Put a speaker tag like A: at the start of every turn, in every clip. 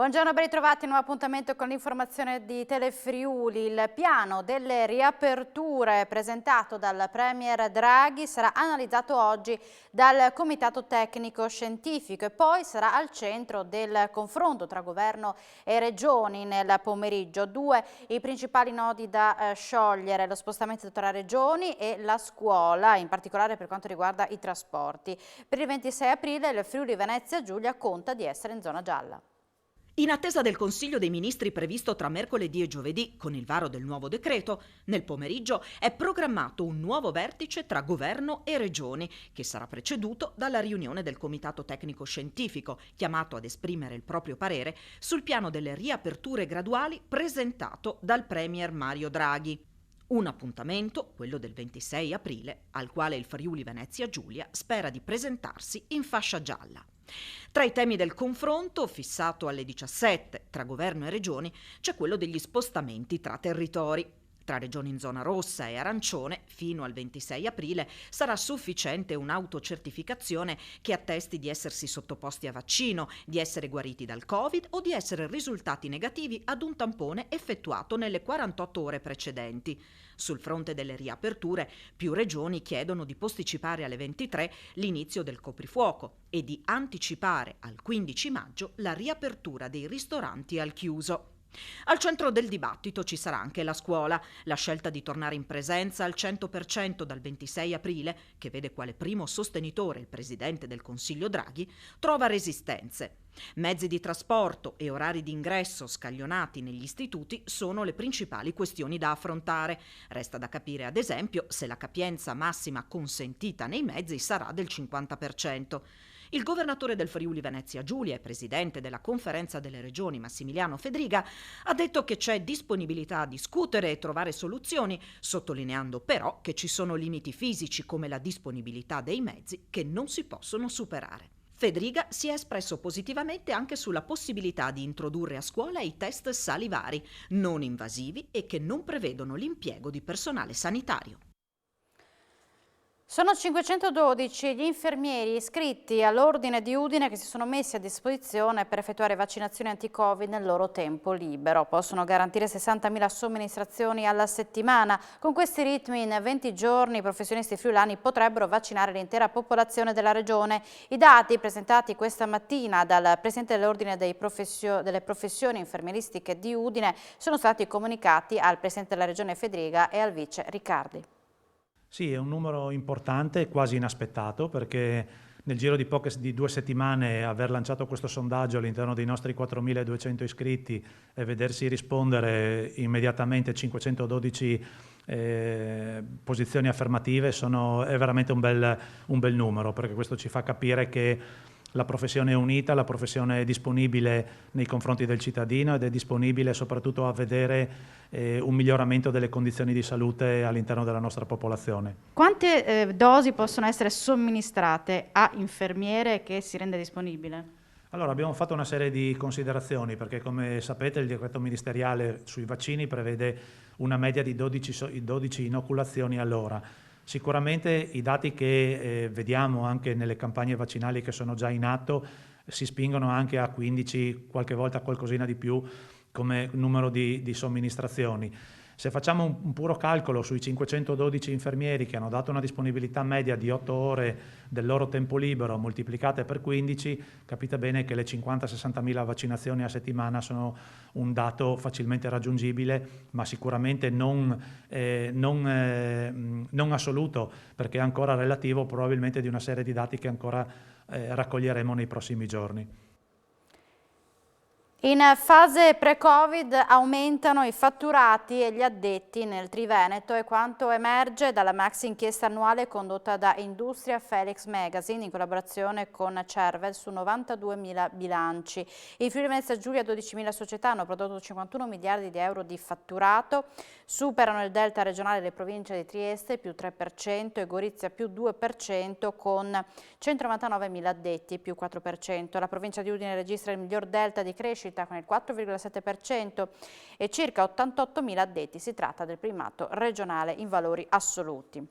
A: Buongiorno, ben ritrovati. Nuovo appuntamento con l'informazione di Telefriuli. Il piano delle riaperture presentato dal Premier Draghi sarà analizzato oggi dal Comitato Tecnico Scientifico e poi sarà al centro del confronto tra governo e regioni nel pomeriggio. Due i principali nodi da sciogliere: lo spostamento tra regioni e la scuola, in particolare per quanto riguarda i trasporti. Per il 26 aprile il Friuli Venezia Giulia conta di essere in zona gialla.
B: In attesa del Consiglio dei Ministri previsto tra mercoledì e giovedì, con il varo del nuovo decreto, nel pomeriggio è programmato un nuovo vertice tra governo e regioni, che sarà preceduto dalla riunione del Comitato Tecnico Scientifico, chiamato ad esprimere il proprio parere sul piano delle riaperture graduali presentato dal Premier Mario Draghi. Un appuntamento, quello del 26 aprile, al quale il Friuli Venezia Giulia spera di presentarsi in fascia gialla. Tra i temi del confronto, fissato alle 17 tra governo e regioni, c'è quello degli spostamenti tra territori. Tra regioni in zona rossa e arancione, fino al 26 aprile, sarà sufficiente un'autocertificazione che attesti di essersi sottoposti a vaccino, di essere guariti dal Covid o di essere risultati negativi ad un tampone effettuato nelle 48 ore precedenti. Sul fronte delle riaperture, più regioni chiedono di posticipare alle 23 l'inizio del coprifuoco e di anticipare al 15 maggio la riapertura dei ristoranti al chiuso. Al centro del dibattito ci sarà anche la scuola. La scelta di tornare in presenza al 100% dal 26 aprile, che vede quale primo sostenitore il presidente del Consiglio Draghi, trova resistenze. Mezzi di trasporto e orari di ingresso scaglionati negli istituti sono le principali questioni da affrontare. Resta da capire, ad esempio, se la capienza massima consentita nei mezzi sarà del 50%. Il governatore del Friuli Venezia Giulia e presidente della Conferenza delle Regioni Massimiliano Fedriga ha detto che c'è disponibilità a discutere e trovare soluzioni, sottolineando però che ci sono limiti fisici come la disponibilità dei mezzi che non si possono superare. Fedriga si è espresso positivamente anche sulla possibilità di introdurre a scuola i test salivari, non invasivi e che non prevedono l'impiego di personale sanitario.
A: Sono 512 gli infermieri iscritti all'Ordine di Udine che si sono messi a disposizione per effettuare vaccinazioni anti-Covid nel loro tempo libero. Possono garantire 60.000 somministrazioni alla settimana. Con questi ritmi in 20 giorni i professionisti friulani potrebbero vaccinare l'intera popolazione della regione. I dati presentati questa mattina dal Presidente dell'Ordine delle Professioni Infermieristiche di Udine sono stati comunicati al Presidente della Regione Fedriga e al Vice Riccardi.
C: Sì, è un numero importante, quasi inaspettato, perché nel giro di 2 settimane aver lanciato questo sondaggio all'interno dei nostri 4.200 iscritti e vedersi rispondere immediatamente 512 posizioni affermative è veramente un bel numero, perché questo ci fa capire che la professione è unita, la professione è disponibile nei confronti del cittadino ed è disponibile soprattutto a vedere un miglioramento delle condizioni di salute all'interno della nostra popolazione.
A: Quante dosi possono essere somministrate a infermiere che si rende disponibile?
C: Allora, abbiamo fatto una serie di considerazioni perché, come sapete, il decreto ministeriale sui vaccini prevede una media di 12 inoculazioni all'ora. Sicuramente i dati che vediamo anche nelle campagne vaccinali che sono già in atto si spingono anche a 15, qualche volta qualcosina di più come numero di somministrazioni. Se facciamo un puro calcolo sui 512 infermieri che hanno dato una disponibilità media di 8 ore del loro tempo libero moltiplicate per 15, capite bene che le 50-60 mila vaccinazioni a settimana sono un dato facilmente raggiungibile, ma sicuramente non assoluto, perché è ancora relativo probabilmente di una serie di dati che ancora raccoglieremo nei prossimi giorni.
A: In fase pre-Covid aumentano i fatturati e gli addetti nel Triveneto è quanto emerge dalla maxi inchiesta annuale condotta da Industria Felix Magazine in collaborazione con Cervel su 92.000 bilanci. Il Friuli Venezia Giulia 12.000 società hanno prodotto 51 miliardi di euro di fatturato, superano il delta regionale le province di Trieste più 3% e Gorizia più 2% con 199.000 addetti più 4%. La provincia di Udine registra il miglior delta di crescita con il 4,7% e circa 88.000 addetti. Si tratta del primato regionale in valori assoluti.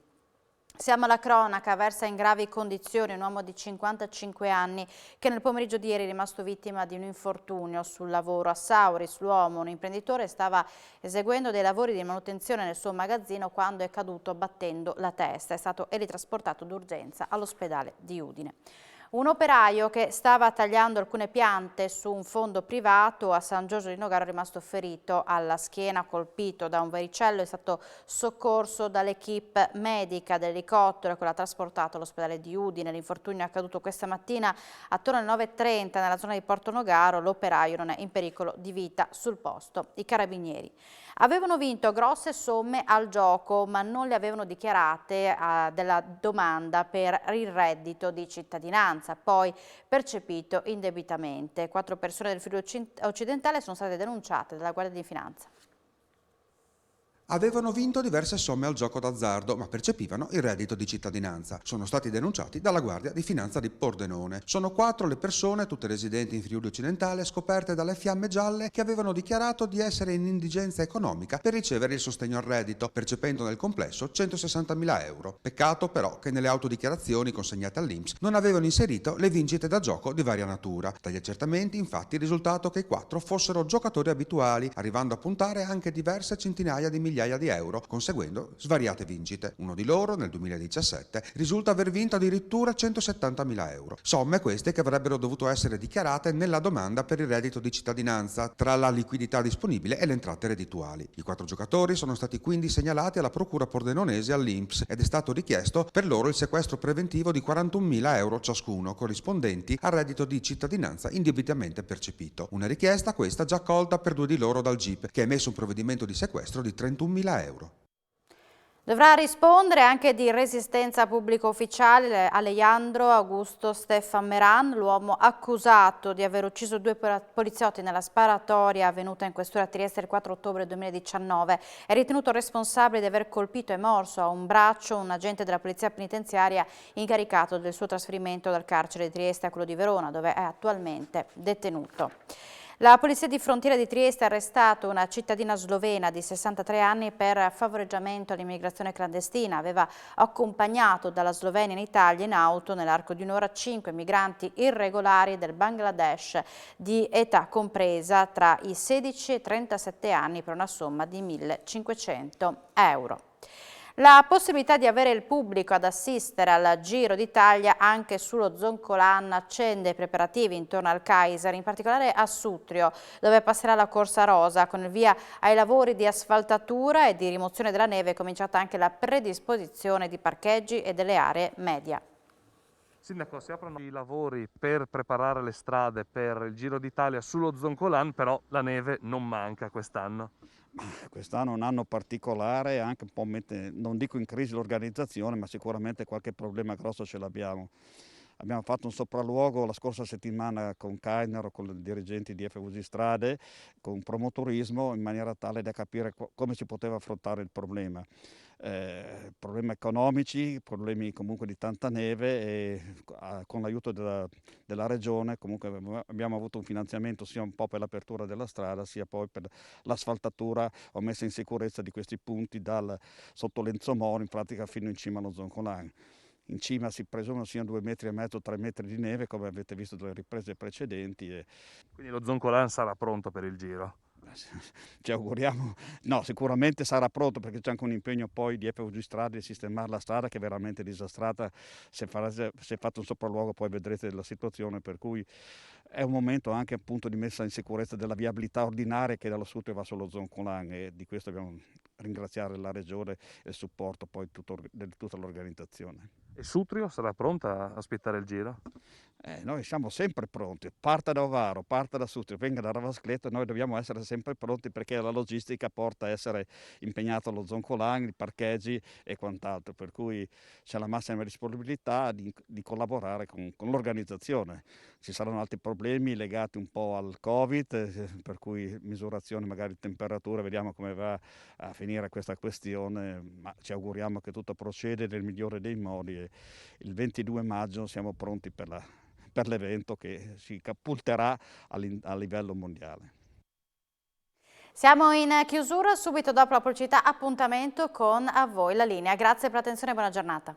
A: Siamo alla cronaca, versa in gravi condizioni un uomo di 55 anni che nel pomeriggio di ieri è rimasto vittima di un infortunio sul lavoro a Sauris. L'uomo, un imprenditore, stava eseguendo dei lavori di manutenzione nel suo magazzino quando è caduto battendo la testa. È stato elitrasportato d'urgenza all'ospedale di Udine. Un operaio che stava tagliando alcune piante su un fondo privato a San Giorgio di Nogaro è rimasto ferito alla schiena, colpito da un vericello, è stato soccorso dall'equipe medica dell'elicottero che l'ha trasportato all'ospedale di Udine. L'infortunio è accaduto questa mattina attorno alle 9:30 nella zona di Porto Nogaro. L'operaio non è in pericolo di vita sul posto. I carabinieri avevano vinto grosse somme al gioco, ma non le avevano dichiarate della domanda per il reddito di cittadinanza, poi percepito indebitamente. 4 persone del Friuli Occidentale sono state denunciate dalla Guardia di Finanza.
D: Avevano vinto diverse somme al gioco d'azzardo, ma percepivano il reddito di cittadinanza. Sono stati denunciati dalla Guardia di Finanza di Pordenone. Sono 4 le persone, tutte residenti in Friuli Occidentale, scoperte dalle fiamme gialle, che avevano dichiarato di essere in indigenza economica per ricevere il sostegno al reddito, percependo nel complesso 160.000 euro. Peccato però che nelle autodichiarazioni consegnate all'INPS non avevano inserito le vincite da gioco di varia natura. Dagli accertamenti, infatti, è risultato che i 4 fossero giocatori abituali, arrivando a puntare anche diverse centinaia di migliaia di euro, conseguendo svariate vincite. Uno di loro, nel 2017, risulta aver vinto addirittura 170.000 euro. Somme queste che avrebbero dovuto essere dichiarate nella domanda per il reddito di cittadinanza, tra la liquidità disponibile e le entrate reddituali. I 4 giocatori sono stati quindi segnalati alla Procura Pordenonese e all'INPS ed è stato richiesto per loro il sequestro preventivo di 41.000 euro ciascuno, corrispondenti al reddito di cittadinanza indebitamente percepito. Una richiesta questa già accolta per 2 di loro dal GIP, che ha emesso un provvedimento di sequestro di 31.000 euro.
A: Dovrà rispondere anche di resistenza pubblico ufficiale Alejandro Augusto Stefan Meran, l'uomo accusato di aver ucciso 2 poliziotti nella sparatoria avvenuta in questura a Trieste il 4 ottobre 2019. È ritenuto responsabile di aver colpito e morso a un braccio un agente della polizia penitenziaria incaricato del suo trasferimento dal carcere di Trieste a quello di Verona, dove è attualmente detenuto. La Polizia di Frontiera di Trieste ha arrestato una cittadina slovena di 63 anni per favoreggiamento all'immigrazione clandestina. Aveva accompagnato dalla Slovenia in Italia in auto nell'arco di un'ora 5 migranti irregolari del Bangladesh di età compresa tra i 16 e i 37 anni per una somma di 1.500 euro. La possibilità di avere il pubblico ad assistere al Giro d'Italia anche sullo Zoncolan accende i preparativi intorno al Kaiser, in particolare a Sutrio, dove passerà la Corsa Rosa. Con il via ai lavori di asfaltatura e di rimozione della neve è cominciata anche la predisposizione di parcheggi e delle aree media.
E: Sindaco, si aprono i lavori per preparare le strade per il Giro d'Italia sullo Zoncolan, però la neve non manca quest'anno.
F: Quest'anno è un anno particolare, anche un po' mette, non dico in crisi l'organizzazione, ma sicuramente qualche problema grosso ce l'abbiamo. Abbiamo fatto un sopralluogo la scorsa settimana con Kainer, con i dirigenti di FVG Strade, con Promoturismo, in maniera tale da capire come si poteva affrontare il problema. Problemi economici, problemi comunque di tanta neve e con l'aiuto della regione comunque abbiamo avuto un finanziamento sia un po' per l'apertura della strada sia poi per l'asfaltatura o messa in sicurezza di questi punti dal sotto Lenzomoro in pratica fino in cima allo Zoncolan. In cima si presumono siano 2,5 metri, 3 metri di neve, come avete visto dalle riprese precedenti.
E: Quindi lo Zoncolan sarà pronto per il Giro?
F: Ci auguriamo, no, sicuramente sarà pronto perché c'è anche un impegno poi di FVG Strade di sistemare la strada che è veramente disastrata. Se è fatto un sopralluogo poi vedrete la situazione, per cui è un momento anche appunto di messa in sicurezza della viabilità ordinaria che dallo sud va sullo Zoncolan e di questo dobbiamo ringraziare la regione e il supporto poi di tutta l'organizzazione.
E: E Sutrio sarà pronta a aspettare il Giro?
F: Noi siamo sempre pronti, parta da Ovaro, parta da Sutrio, venga da Ravascleto, noi dobbiamo essere sempre pronti perché la logistica porta a essere impegnato allo Zoncolan, i parcheggi e quant'altro, per cui c'è la massima disponibilità di collaborare con l'organizzazione. Ci saranno altri problemi legati un po' al Covid, per cui misurazione magari temperatura, vediamo come va a finire questa questione, ma ci auguriamo che tutto procede nel migliore dei modi e il 22 maggio siamo pronti per l'evento che si catapulterà a livello mondiale.
A: Siamo in chiusura, subito dopo la pubblicità appuntamento con A Voi la linea. Grazie per l'attenzione e buona giornata.